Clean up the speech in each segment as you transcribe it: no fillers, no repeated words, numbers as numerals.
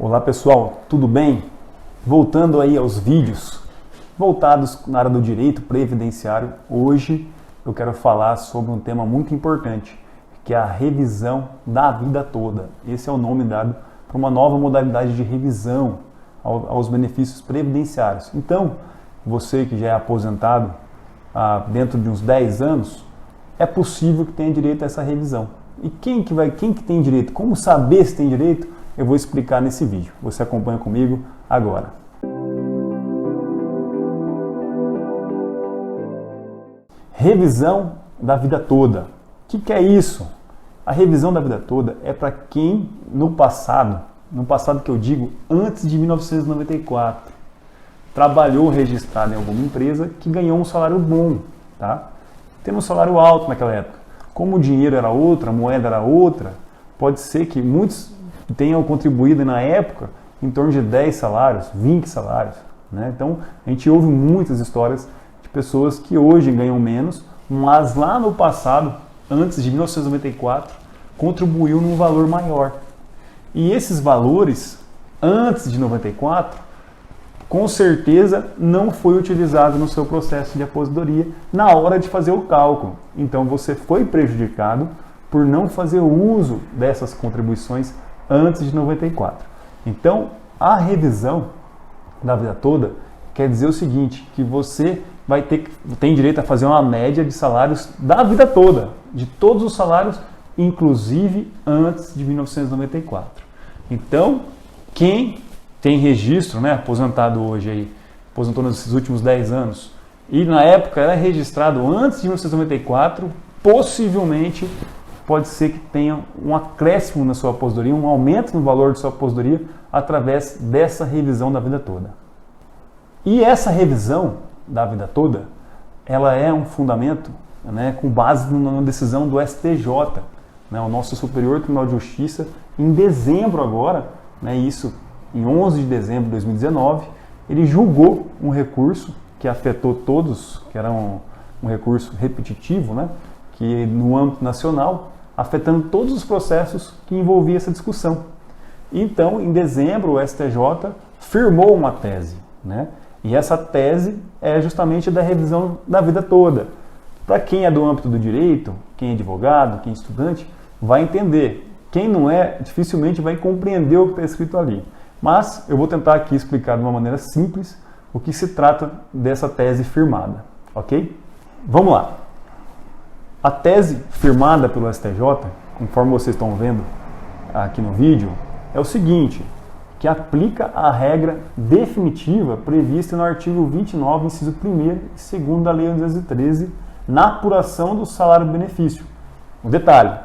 Olá pessoal, tudo bem? Voltando aí aos vídeos voltados na área do direito previdenciário, hoje eu quero falar sobre um tema muito importante, que é a revisão da vida toda. Esse é o nome dado para uma nova modalidade de revisão aos benefícios previdenciários. Então, você que já é aposentado dentro de uns 10 anos, é possível que tenha direito a essa revisão. E quem que tem direito? Como saber se tem direito? Eu vou explicar nesse vídeo. Você acompanha comigo agora. Revisão da vida toda. O que é isso? A revisão da vida toda é para quem no passado que eu digo antes de 1994, trabalhou registrado em alguma empresa que ganhou um salário bom, tá? Tendo um salário alto naquela época. Como o dinheiro era outro, a moeda era outra, pode ser que muitos tenham contribuído na época em torno de 10 salários, 20 salários, né? Então, a gente ouve muitas histórias de pessoas que hoje ganham menos, mas lá no passado, antes de 1994, contribuiu num valor maior. E esses valores, antes de 94, com certeza não foi utilizado no seu processo de aposentadoria na hora de fazer o cálculo. Então você foi prejudicado por não fazer uso dessas contribuições antes de 94. Então, a revisão da vida toda quer dizer o seguinte, que você tem direito a fazer uma média de salários da vida toda, de todos os salários, inclusive antes de 1994. Então, quem tem registro, né, aposentado hoje aí, aposentou nesses últimos 10 anos, e na época era registrado antes de 1994, possivelmente pode ser que tenha um acréscimo na sua aposentadoria, um aumento no valor de sua aposentadoria através dessa revisão da vida toda. E essa revisão da vida toda, ela é um fundamento, né, com base numa decisão do STJ, né, o nosso Superior Tribunal de Justiça, em dezembro agora, né, isso em 11 de dezembro de 2019, ele julgou um recurso que afetou todos, que era um recurso repetitivo, né, que no âmbito nacional, afetando todos os processos que envolviam essa discussão. Então, em dezembro, o STJ firmou uma tese, né? E essa tese é justamente da revisão da vida toda. Para quem é do âmbito do direito, quem é advogado, quem é estudante, vai entender. Quem não é, dificilmente vai compreender o que está escrito ali. Mas eu vou tentar aqui explicar de uma maneira simples o que se trata dessa tese firmada, ok? Vamos lá. A tese firmada pelo STJ, conforme vocês estão vendo aqui no vídeo, é o seguinte, que aplica a regra definitiva prevista no artigo 29, inciso 1º e 2º da Lei 1113, na apuração do salário-benefício. Um detalhe,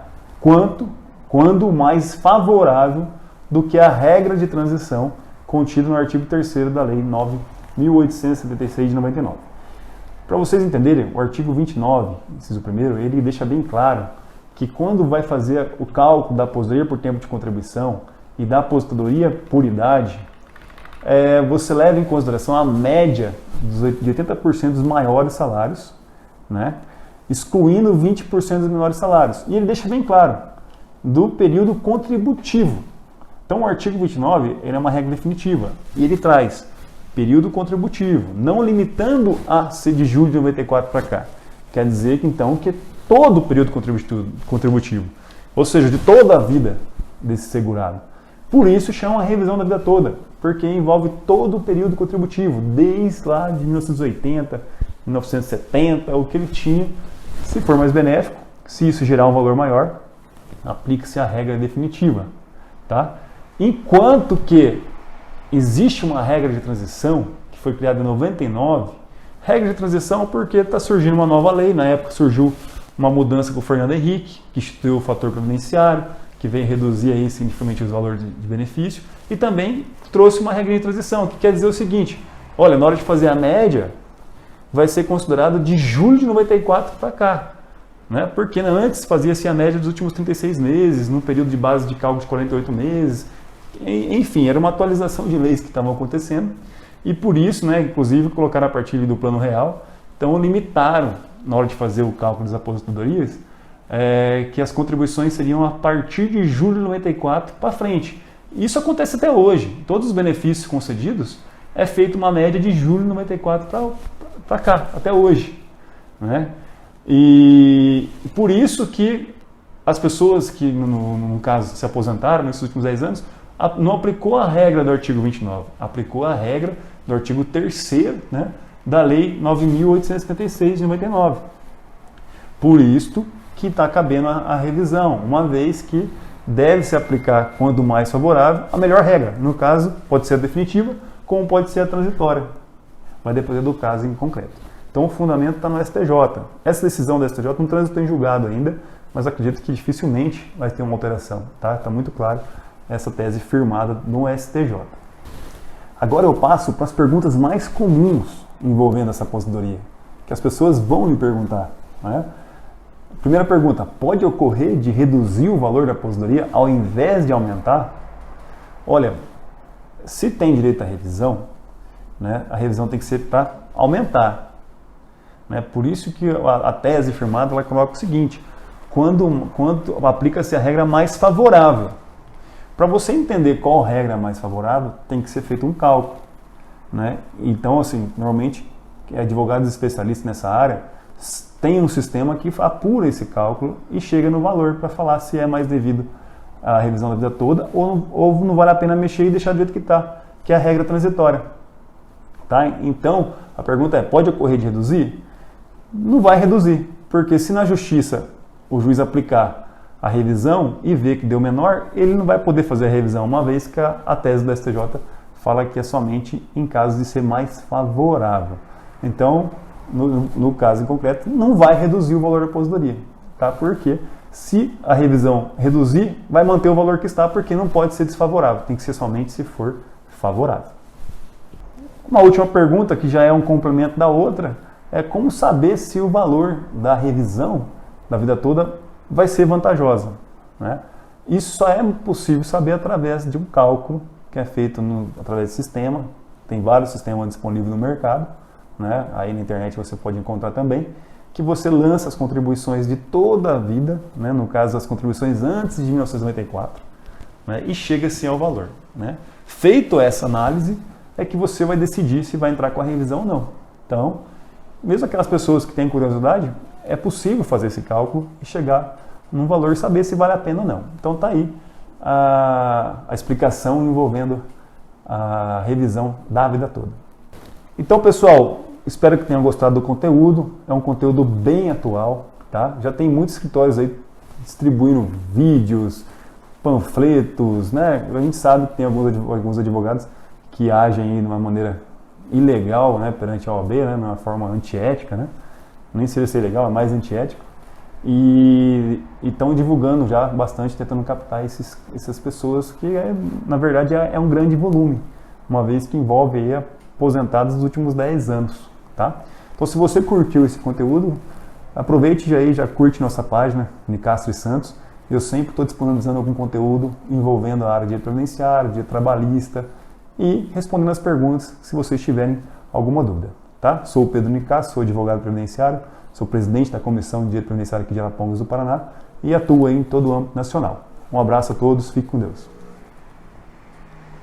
quando mais favorável do que a regra de transição contida no artigo 3º da Lei 9.876 de 99. Para vocês entenderem, o artigo 29, inciso 1º, ele deixa bem claro que quando vai fazer o cálculo da aposentadoria por tempo de contribuição e da aposentadoria por idade, você leva em consideração a média de 80% dos maiores salários, né, excluindo 20% dos menores salários. E ele deixa bem claro, do período contributivo. Então o artigo 29 ele é uma regra definitiva e ele traz período contributivo, não limitando a ser de julho de 94 para cá. Quer dizer que então que todo o período contributivo, ou seja, de toda a vida desse segurado. Por isso chama a revisão da vida toda, porque envolve todo o período contributivo, desde lá de 1980, 1970, o que ele tinha. Se for mais benéfico, se isso gerar um valor maior, aplica-se a regra definitiva, tá? Enquanto que existe uma regra de transição, que foi criada em 99, regra de transição porque está surgindo uma nova lei, na época surgiu uma mudança com o Fernando Henrique, que instituiu o fator previdenciário, que veio reduzir aí significativamente os valores de benefício, e também trouxe uma regra de transição, que quer dizer o seguinte, olha, na hora de fazer a média, vai ser considerado de julho de 94 para cá, né? Porque antes fazia-se a média dos últimos 36 meses, num período de base de cálculo de 48 meses, enfim, era uma atualização de leis que estavam acontecendo e por isso, né, inclusive, colocaram a partir do plano real, então limitaram, na hora de fazer o cálculo das aposentadorias, que as contribuições seriam a partir de julho de 94 para frente. Isso acontece até hoje. Todos os benefícios concedidos é feito uma média de julho de 94 para cá, até hoje. Né? E por isso que as pessoas que, no caso, se aposentaram nesses últimos 10 anos, não aplicou a regra do artigo 29, aplicou a regra do artigo 3º, né, da Lei 9.876 de 99. Por isso que está cabendo a revisão, uma vez que deve se aplicar, quando mais favorável, a melhor regra. No caso, pode ser a definitiva, como pode ser a transitória. Vai depender do caso em concreto. Então o fundamento está no STJ. Essa decisão do STJ não transitou em julgado ainda, mas acredito que dificilmente vai ter uma alteração. Tá? Está muito claro essa tese firmada no STJ. Agora eu passo para as perguntas mais comuns envolvendo essa aposentadoria, que as pessoas vão me perguntar. Né? Primeira pergunta, pode ocorrer de reduzir o valor da aposentadoria ao invés de aumentar? Olha, se tem direito à revisão, né, a revisão tem que ser para aumentar. Né? Por isso que a tese firmada ela coloca o seguinte, quando aplica-se a regra mais favorável. Para você entender qual regra é mais favorável, tem que ser feito um cálculo. Né? Então, assim, normalmente, advogados especialistas nessa área têm um sistema que apura esse cálculo e chega no valor para falar se é mais devido à revisão da vida toda ou não vale a pena mexer e deixar do jeito que está, que é a regra transitória. Tá? Então, a pergunta é, pode ocorrer de reduzir? Não vai reduzir, porque se na justiça o juiz aplicar a revisão e ver que deu menor, ele não vai poder fazer a revisão, uma vez que a tese do STJ fala que é somente em caso de ser mais favorável. Então, no caso em concreto, não vai reduzir o valor da aposentadoria, tá? Porque se a revisão reduzir, vai manter o valor que está, porque não pode ser desfavorável, tem que ser somente se for favorável. Uma última pergunta, que já é um complemento da outra, é como saber se o valor da revisão da vida toda vai ser vantajosa. Né? Isso só é possível saber através de um cálculo que é feito através de sistema. Tem vários sistemas disponíveis no mercado, né? Aí na internet você pode encontrar também, que você lança as contribuições de toda a vida, né? No caso as contribuições antes de 1994, né? E chega assim ao valor. Né? Feito essa análise, é que você vai decidir se vai entrar com a revisão ou não. Então, mesmo aquelas pessoas que têm curiosidade, é possível fazer esse cálculo e chegar num valor e saber se vale a pena ou não. Então está aí a explicação envolvendo a revisão da vida toda. Então, pessoal, espero que tenham gostado do conteúdo. É um conteúdo bem atual, tá? Já tem muitos escritórios aí distribuindo vídeos, panfletos, né? A gente sabe que tem alguns advogados que agem aí de uma maneira ilegal, né, perante a OAB, né, de uma forma antiética, né? Nem seria ser legal, é mais antiético. E estão divulgando já bastante, tentando captar essas pessoas, que na verdade é um grande volume, uma vez que envolve aí aposentados dos últimos 10 anos. Tá? Então, se você curtiu esse conteúdo, aproveite já curte nossa página, Nicastro e Santos. Eu sempre estou disponibilizando algum conteúdo envolvendo a área de direito previdenciário, direito trabalhista e respondendo as perguntas se vocês tiverem alguma dúvida. Tá? Sou o Pedro Nicastro, sou advogado previdenciário, sou presidente da Comissão de Direito Previdenciário aqui de Arapongas do Paraná e atuo em todo o âmbito nacional. Um abraço a todos, fique com Deus.